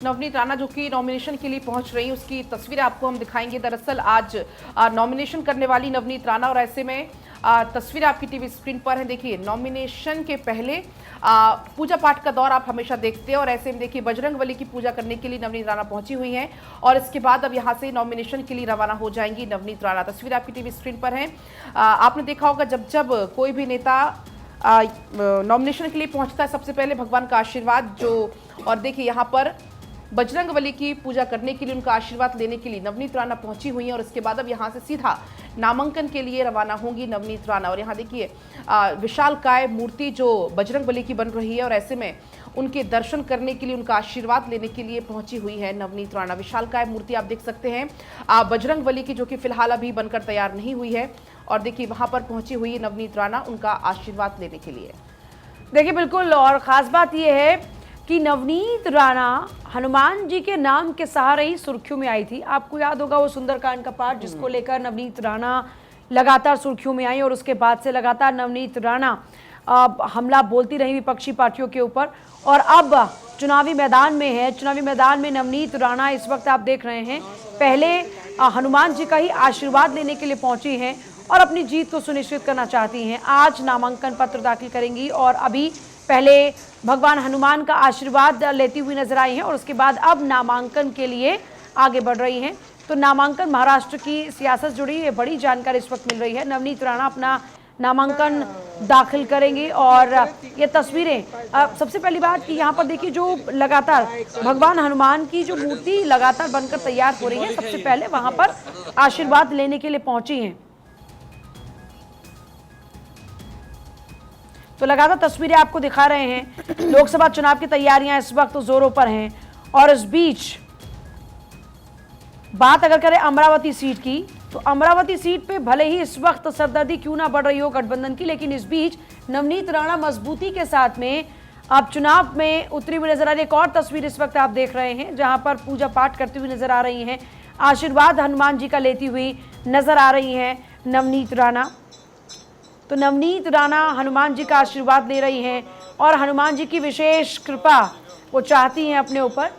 नवनीत राणा जो कि नॉमिनेशन के लिए पहुंच रही, उसकी तस्वीरें आपको हम दिखाएंगे। दरअसल आज नॉमिनेशन करने वाली नवनीत राणा, और ऐसे में तस्वीरें आपकी टीवी स्क्रीन पर हैं। देखिए, नॉमिनेशन के पहले पूजा पाठ का दौर आप हमेशा देखते हैं, और ऐसे में देखिए बजरंगबली की पूजा करने के लिए नवनीत राणा पहुंची हुई हैं, और इसके बाद अब यहां से नॉमिनेशन के लिए रवाना हो जाएंगी नवनीत राणा। तस्वीरें आपकी टीवी स्क्रीन पर हैं। आपने देखा होगा जब जब कोई भी नेता नॉमिनेशन के लिए पहुंचता है, सबसे पहले भगवान का आशीर्वाद और देखिए यहाँ पर बजरंगबली की पूजा करने के लिए, उनका आशीर्वाद लेने के लिए नवनीत राणा पहुंची हुई हैं, और इसके बाद अब यहां से सीधा नामांकन के लिए रवाना होंगी नवनीत राणा। और यहां देखिए विशालकाय मूर्ति जो बजरंगबली की बन रही है, और ऐसे में उनके दर्शन करने के लिए, उनका आशीर्वाद लेने के लिए पहुंची हुई है नवनीत राणा। विशालकाय मूर्ति आप देख सकते हैं बजरंगबली की, जो कि फिलहाल अभी बनकर तैयार नहीं हुई है, और देखिए वहां पर पहुंची हुई है नवनीत राणा उनका आशीर्वाद लेने के लिए। देखिए बिल्कुल, और खास बात यह है कि नवनीत राणा हनुमान जी के नाम के सहारे ही सुर्खियों में आई थी। आपको याद होगा वो सुंदरकांड का पाठ, जिसको लेकर नवनीत राणा लगातार सुर्खियों में आई, और उसके बाद से लगातार नवनीत राणा हमला बोलती रही विपक्षी पार्टियों के ऊपर, और अब चुनावी मैदान में है। चुनावी मैदान में नवनीत राणा इस वक्त आप देख रहे हैं, पहले हनुमान जी का ही आशीर्वाद लेने के लिए पहुंची हैं और अपनी जीत को सुनिश्चित करना चाहती हैं। आज नामांकन पत्र दाखिल करेंगी, और अभी पहले भगवान हनुमान का आशीर्वाद लेती हुई नजर आई हैं, और उसके बाद अब नामांकन के लिए आगे बढ़ रही हैं। तो नामांकन, महाराष्ट्र की सियासत जुड़ी है, बड़ी जानकारी इस वक्त मिल रही है। नवनीत राणा अपना नामांकन दाखिल करेंगे, और ये तस्वीरें, सबसे पहली बात कि यहाँ पर देखिए जो लगातार भगवान हनुमान की जो मूर्ति लगातार बनकर तैयार हो रही है, सबसे पहले वहां पर आशीर्वाद लेने के लिए पहुंची हैं। तो लगातार तस्वीरें आपको दिखा रहे हैं। लोकसभा चुनाव की तैयारियां इस वक्त जोरों पर हैं, और इस बीच बात अगर करें अमरावती सीट की, तो अमरावती सीट पे भले ही इस वक्त सरदर्दी क्यों ना बढ़ रही हो गठबंधन की, लेकिन इस बीच नवनीत राणा मजबूती के साथ में अब चुनाव में उतरी हुई नजर आ रही है। एक और तस्वीर इस वक्त आप देख रहे हैं, जहां पर पूजा पाठ करती हुई नजर आ रही हैं, आशीर्वाद हनुमान जी का लेती हुई नजर आ रही हैं नवनीत राणा। तो नवनीत राणा हनुमान जी का आशीर्वाद ले रही हैं, और हनुमान जी की विशेष कृपा वो चाहती हैं अपने ऊपर।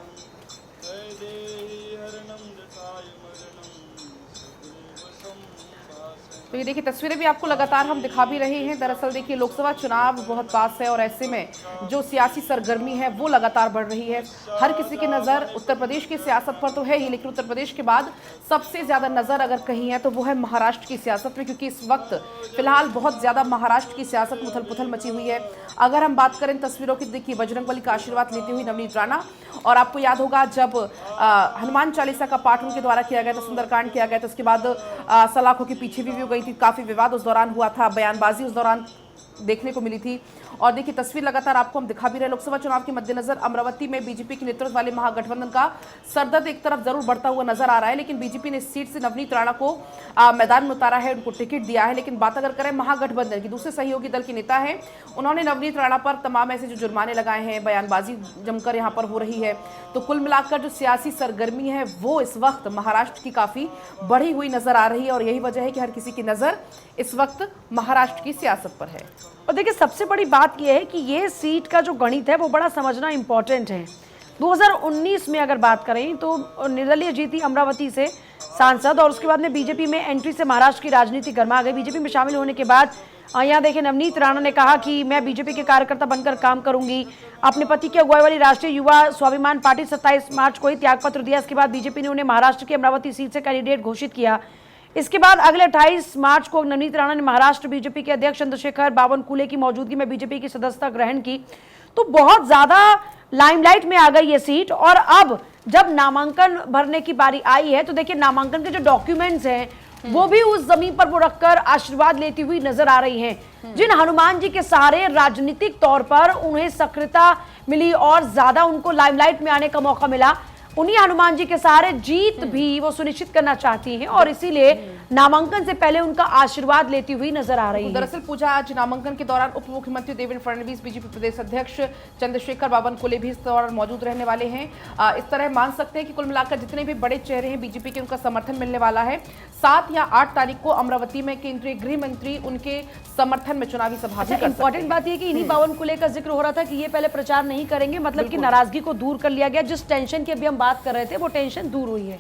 तो ये देखिए तस्वीरें भी आपको लगातार हम दिखा भी रहे हैं। दरअसल देखिए लोकसभा चुनाव बहुत पास है, और ऐसे में जो सियासी सरगर्मी है वो लगातार बढ़ रही है। हर किसी की नज़र उत्तर प्रदेश की सियासत पर तो है ही, लेकिन उत्तर प्रदेश के बाद सबसे ज़्यादा नज़र अगर कहीं है तो वो है महाराष्ट्र की सियासत में, क्योंकि इस वक्त फिलहाल बहुत ज़्यादा महाराष्ट्र की सियासत उथल पुथल मची हुई है। अगर हम बात करें तस्वीरों की, देखिए बजरंगबली का आशीर्वाद लेती हुई नवनीत राणा, और आपको याद होगा जब हनुमान चालीसा का पाठ उनके द्वारा किया गया था, सुंदरकांड किया गया था, उसके बाद सलाखों के पीछे भी गई थी, काफी विवाद उस दौरान हुआ था, बयानबाजी उस दौरान देखने को मिली थी। और देखिए तस्वीर लगातार आपको हम दिखा भी रहे। लोकसभा चुनाव के मद्देनजर अमरावती में बीजेपी के नेतृत्व वाले महागठबंधन का सरदर्द एक तरफ जरूर बढ़ता हुआ नजर आ रहा है, लेकिन बीजेपी ने इस सीट से नवनीत राणा को मैदान में उतारा है, उनको टिकट दिया है। लेकिन बात अगर करें महागठबंधन की, दूसरे सहयोगी दल के नेता है, उन्होंने नवनीत राणा पर तमाम ऐसे जो जुर्माने लगाए हैं, बयानबाजी जमकर यहाँ पर हो रही है। तो कुल मिलाकर जो सियासी सरगर्मी है वो इस वक्त महाराष्ट्र की काफी बढ़ी हुई नजर आ रही है, और यही वजह है कि हर किसी की नजर इस वक्त महाराष्ट्र की सियासत पर है। और देखिए सबसे बड़ी बात यह है कि ये सीट का जो गणित है वो बड़ा समझना इंपॉर्टेंट है। 2019 में अगर बात करें तो निर्दलीय जीती अमरावती से सांसद, और उसके बाद में बीजेपी में एंट्री से महाराष्ट्र की राजनीति गर्मा गई। बीजेपी में शामिल होने के बाद यहाँ देखिए नवनीत राणा ने कहा कि मैं बीजेपी के कार्यकर्ता बनकर काम करूंगी। अपने पति की अगुवाई वाली राष्ट्रीय युवा स्वाभिमान पार्टी 27 मार्च को ही त्यागपत्र दिया। इसके बाद बीजेपी ने उन्हें महाराष्ट्र की अमरावती सीट से कैंडिडेट घोषित किया। इसके बाद अगले 28 मार्च को नवनीत राणा ने महाराष्ट्र बीजेपी के अध्यक्ष चंद्रशेखर बावनकुले की मौजूदगी में बीजेपी की सदस्यता ग्रहण की। तो बहुत ज्यादा लाइमलाइट में आ गई ये सीट, और अब जब नामांकन भरने की बारी आई है तो देखिए नामांकन के जो डॉक्यूमेंट्स हैं वो भी उस जमीन पर वो रखकर आशीर्वाद लेती हुई नजर आ रही हैं, जिन हनुमान जी के सहारे राजनीतिक तौर पर उन्हें सक्रियता मिली और ज्यादा उनको लाइमलाइट में आने का मौका मिला। उन्हीं हनुमान जी के सहारे जीत भी वो सुनिश्चित करना चाहती हैं और इसीलिए नामांकन से पहले उनका आशीर्वाद लेती हुई नजर आ रही है। दरअसल पूजा आज नामांकन के दौरान उप मुख्यमंत्री देवेंद्र फडणवीस, बीजेपी प्रदेश अध्यक्ष चंद्रशेखर बावनकुले भी इस दौरान मौजूद रहने वाले हैं। इस तरह मान सकते हैं कि कुल मिलाकर जितने भी बड़े चेहरे हैं बीजेपी के, उनका समर्थन मिलने वाला है। 7 या 8 तारीख को अमरावती में केंद्रीय गृह मंत्री उनके समर्थन में चुनावी सभा भी कर सकते हैं। इंपॉर्टेंट बात यह कि इन्हीं बावनकुले का जिक्र हो रहा था कि ये पहले प्रचार नहीं करेंगे, मतलब कि नाराजगी को दूर कर लिया गया। जिस टेंशन की अभी हम बात कर रहे थे वो टेंशन दूर हुई है।